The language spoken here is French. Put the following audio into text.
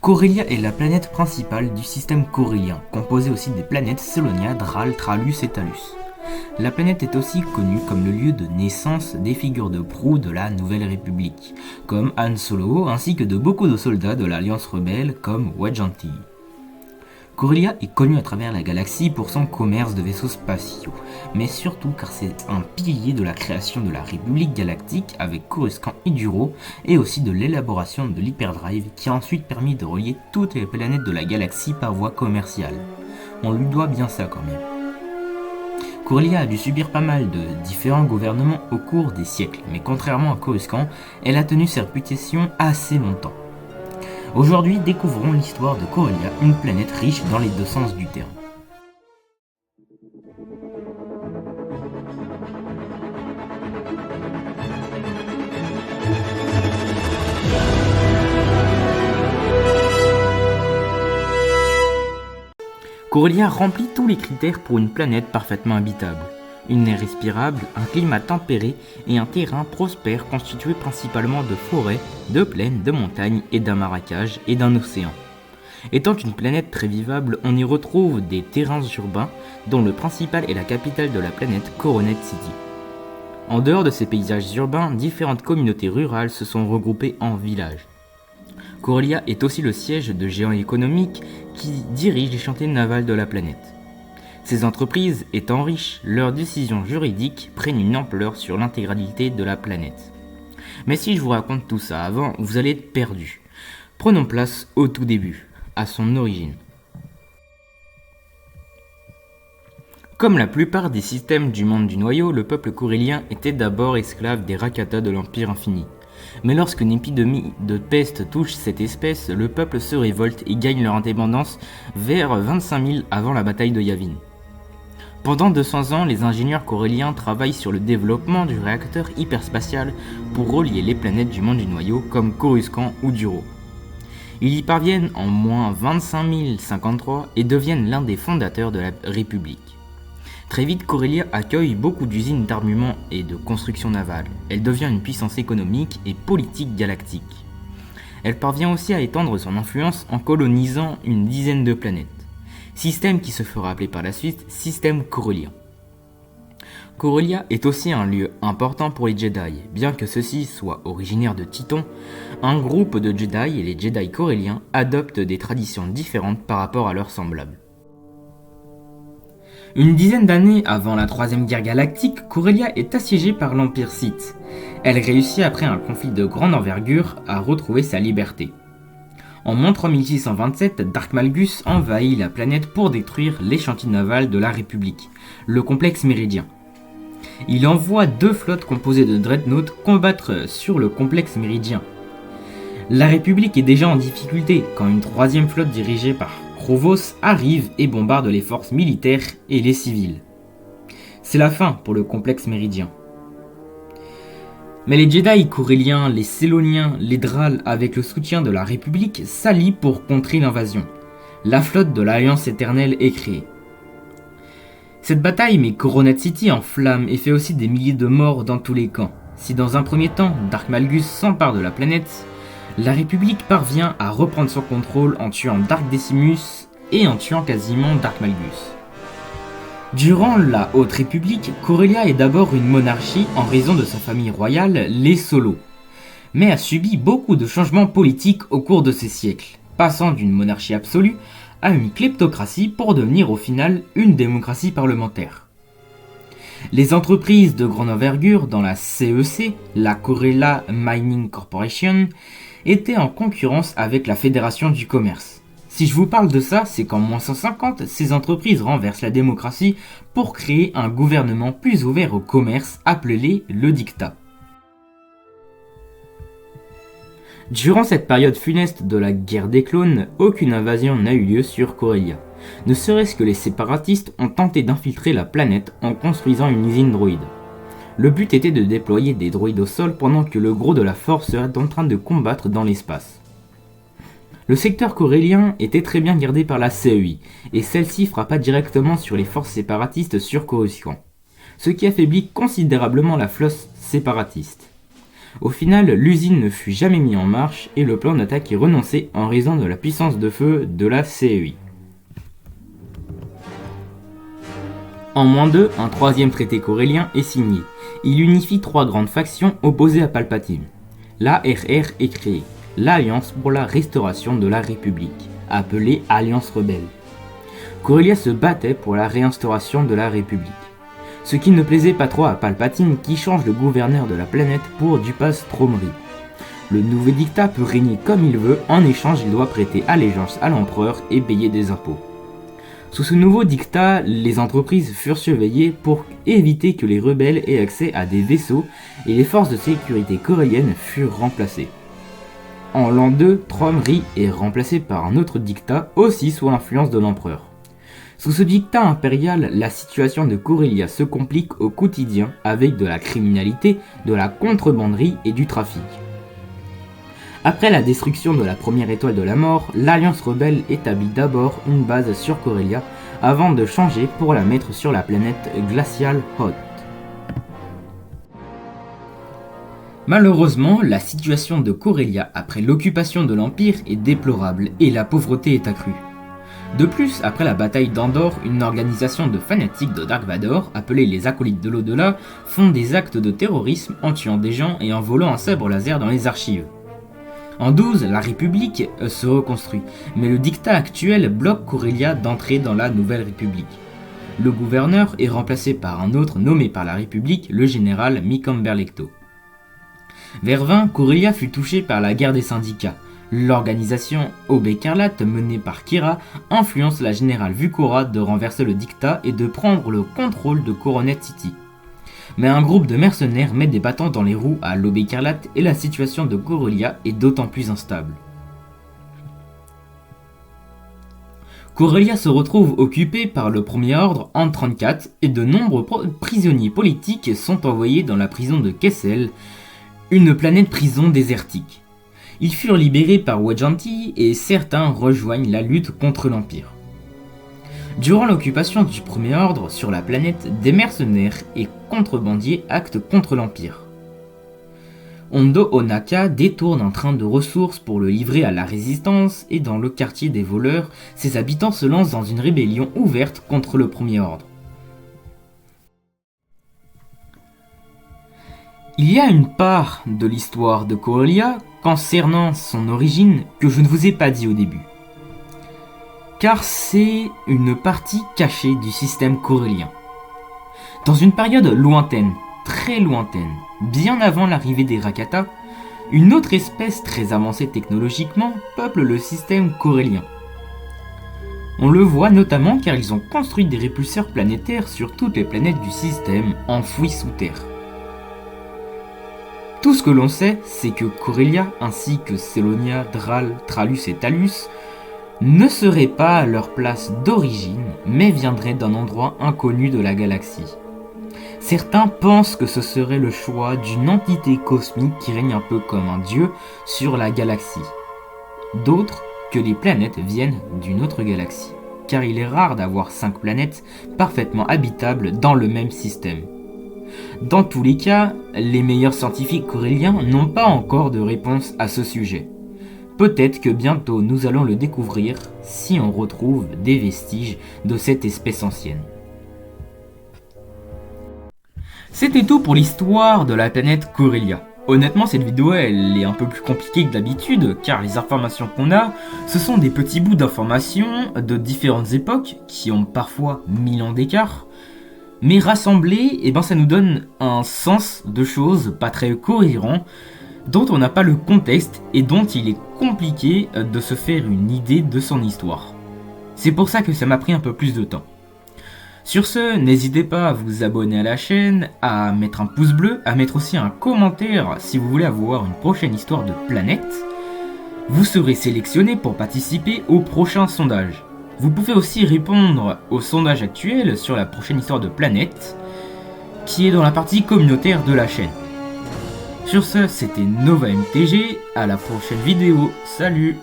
Corellia est la planète principale du système corellien, composée aussi des planètes Sélonia, Dral, Tralus et Talus. La planète est aussi connue comme le lieu de naissance des figures de proue de la Nouvelle République, comme Han Solo, ainsi que de beaucoup de soldats de l'Alliance rebelle comme Wedge Antilles. Corellia est connue à travers la galaxie pour son commerce de vaisseaux spatiaux, mais surtout car c'est un pilier de la création de la République galactique avec Coruscant et Duro, et aussi de l'élaboration de l'hyperdrive qui a ensuite permis de relier toutes les planètes de la galaxie par voie commerciale. On lui doit bien ça quand même. Corellia a dû subir pas mal de différents gouvernements au cours des siècles, mais contrairement à Coruscant, elle a tenu sa réputation assez longtemps. Aujourd'hui, découvrons l'histoire de Corellia, une planète riche dans les deux sens du terme. Corellia remplit tous les critères pour une planète parfaitement habitable. Une air respirable, un climat tempéré et un terrain prospère constitué principalement de forêts, de plaines, de montagnes et d'un marécage et d'un océan. Étant une planète très vivable, on y retrouve des terrains urbains dont le principal est la capitale de la planète, Coronet City. En dehors de ces paysages urbains, différentes communautés rurales se sont regroupées en villages. Corellia est aussi le siège de géants économiques qui dirigent les chantiers navals de la planète. Ces entreprises étant riches, leurs décisions juridiques prennent une ampleur sur l'intégralité de la planète. Mais si je vous raconte tout ça avant, vous allez être perdu. Prenons place au tout début, à son origine. Comme la plupart des systèmes du monde du noyau, le peuple corellien était d'abord esclave des Rakata de l'Empire Infini. Mais lorsqu'une épidémie de peste touche cette espèce, le peuple se révolte et gagne leur indépendance vers 25 000 avant la bataille de Yavin. Pendant 200 ans, les ingénieurs corelliens travaillent sur le développement du réacteur hyperspatial pour relier les planètes du monde du noyau comme Coruscant ou Duro. Ils y parviennent en moins 25 053 et deviennent l'un des fondateurs de la République. Très vite, Corellia accueille beaucoup d'usines d'armement et de construction navale. Elle devient une puissance économique et politique galactique. Elle parvient aussi à étendre son influence en colonisant une dizaine de planètes. Système qui se fera appeler par la suite système corellien. Corellia est aussi un lieu important pour les Jedi. Bien que ceux-ci soient originaires de Titon, un groupe de Jedi et les Jedi corelliens adoptent des traditions différentes par rapport à leurs semblables. Une dizaine d'années avant la Troisième Guerre Galactique, Corellia est assiégée par l'Empire Sith. Elle réussit après un conflit de grande envergure à retrouver sa liberté. En moins 3627, Dark Malgus envahit la planète pour détruire les chantiers navals de la République, le complexe méridien. Il envoie 2 flottes composées de dreadnoughts combattre sur le complexe méridien. La République est déjà en difficulté quand une 3e flotte dirigée par Krovos arrive et bombarde les forces militaires et les civils. C'est la fin pour le complexe méridien. Mais les Jedi corelliens, les Séloniens, les Dral, avec le soutien de la République, s'allient pour contrer l'invasion. La flotte de l'Alliance éternelle est créée. Cette bataille met Coronet City en flammes et fait aussi des milliers de morts dans tous les camps. Si dans un premier temps, Dark Malgus s'empare de la planète, la République parvient à reprendre son contrôle en tuant Dark Decimus et en tuant quasiment Dark Malgus. Durant la Haute République, Corellia est d'abord une monarchie en raison de sa famille royale, les Solo, mais a subi beaucoup de changements politiques au cours de ces siècles, passant d'une monarchie absolue à une kleptocratie pour devenir au final une démocratie parlementaire. Les entreprises de grande envergure dans la CEC, la Corella Mining Corporation, étaient en concurrence avec la Fédération du Commerce. Si je vous parle de ça, c'est qu'en moins 150, ces entreprises renversent la démocratie pour créer un gouvernement plus ouvert au commerce, appelé le dictat. Durant cette période funeste de la guerre des clones, aucune invasion n'a eu lieu sur Corellia. Ne serait-ce que les séparatistes ont tenté d'infiltrer la planète en construisant une usine droïde. Le but était de déployer des droïdes au sol pendant que le gros de la force serait en train de combattre dans l'espace. Le secteur corellien était très bien gardé par la CEI, et celle-ci frappa directement sur les forces séparatistes sur Coruscant, ce qui affaiblit considérablement la flotte séparatiste. Au final, l'usine ne fut jamais mise en marche et le plan d'attaque est renoncé en raison de la puissance de feu de la CEI. En -2, un troisième traité corélien est signé. Il unifie 3 grandes factions opposées à Palpatine. L'ARR est créée, l'Alliance pour la restauration de la République, appelée Alliance rebelle. Corellia se battait pour la réinstauration de la République. Ce qui ne plaisait pas trop à Palpatine qui change le gouverneur de la planète pour Dupas Tromri. Le nouveau dictat peut régner comme il veut, en échange il doit prêter allégeance à l'empereur et payer des impôts. Sous ce nouveau dictat, les entreprises furent surveillées pour éviter que les rebelles aient accès à des vaisseaux et les forces de sécurité coréennes furent remplacées. En l'an 2, Tromri est remplacé par un autre dictat, aussi sous l'influence de l'empereur. Sous ce dictat impérial, la situation de Corellia se complique au quotidien avec de la criminalité, de la contrebanderie et du trafic. Après la destruction de la première étoile de la mort, l'Alliance rebelle établit d'abord une base sur Corellia avant de changer pour la mettre sur la planète glaciale Hoth. Malheureusement, la situation de Corellia après l'occupation de l'Empire est déplorable et la pauvreté est accrue. De plus, après la bataille d'Andor, une organisation de fanatiques de Dark Vador, appelée les Acolytes de l'Au-delà, font des actes de terrorisme en tuant des gens et en volant un sabre laser dans les archives. En 12, la République se reconstruit, mais le dictat actuel bloque Corellia d'entrer dans la Nouvelle République. Le gouverneur est remplacé par un autre nommé par la République, le général Micomberlecto. Vers 20, Corellia fut touchée par la guerre des syndicats. L'organisation Aube-Écarlate menée par Kira influence la générale Vucora de renverser le dictat et de prendre le contrôle de Coronet City. Mais un groupe de mercenaires met des bâtons dans les roues à l'Aube-Écarlate et la situation de Corellia est d'autant plus instable. Corellia se retrouve occupée par le Premier Ordre en 34 et de nombreux prisonniers politiques sont envoyés dans la prison de Kessel, une planète prison désertique. Ils furent libérés par Wedge-Antilles et certains rejoignent la lutte contre l'Empire. Durant l'occupation du Premier Ordre sur la planète, des mercenaires et contrebandiers actent contre l'Empire. Hondo Onaka détourne un train de ressources pour le livrer à la Résistance et dans le quartier des voleurs, ses habitants se lancent dans une rébellion ouverte contre le Premier Ordre. Il y a une part de l'histoire de Corellia concernant son origine que je ne vous ai pas dit au début. Car c'est une partie cachée du système corellien. Dans une période lointaine, très lointaine, bien avant l'arrivée des Rakata, une autre espèce très avancée technologiquement peuple le système corellien. On le voit notamment car ils ont construit des répulseurs planétaires sur toutes les planètes du système enfouies sous terre. Tout ce que l'on sait, c'est que Corellia ainsi que Selonia, Dral, Tralus et Talus ne seraient pas à leur place d'origine, mais viendraient d'un endroit inconnu de la galaxie. Certains pensent que ce serait le choix d'une entité cosmique qui règne un peu comme un dieu sur la galaxie. D'autres que les planètes viennent d'une autre galaxie, car il est rare d'avoir 5 planètes parfaitement habitables dans le même système. Dans tous les cas, les meilleurs scientifiques coréliens n'ont pas encore de réponse à ce sujet. Peut-être que bientôt nous allons le découvrir si on retrouve des vestiges de cette espèce ancienne. C'était tout pour l'histoire de la planète Corellia. Honnêtement, cette vidéo elle est un peu plus compliquée que d'habitude car les informations qu'on a, ce sont des petits bouts d'informations de différentes époques qui ont parfois 1000 ans d'écart. Mais rassemblés, ça nous donne un sens de choses pas très cohérent, dont on n'a pas le contexte et dont il est compliqué de se faire une idée de son histoire. C'est pour ça que ça m'a pris un peu plus de temps. Sur ce, n'hésitez pas à vous abonner à la chaîne, à mettre un pouce bleu, à mettre aussi un commentaire si vous voulez avoir une prochaine histoire de planète. Vous serez sélectionné pour participer au prochain sondage. Vous pouvez aussi répondre au sondage actuel sur la prochaine histoire de planète, qui est dans la partie communautaire de la chaîne. Sur ce, c'était Nova MTG, à la prochaine vidéo, salut!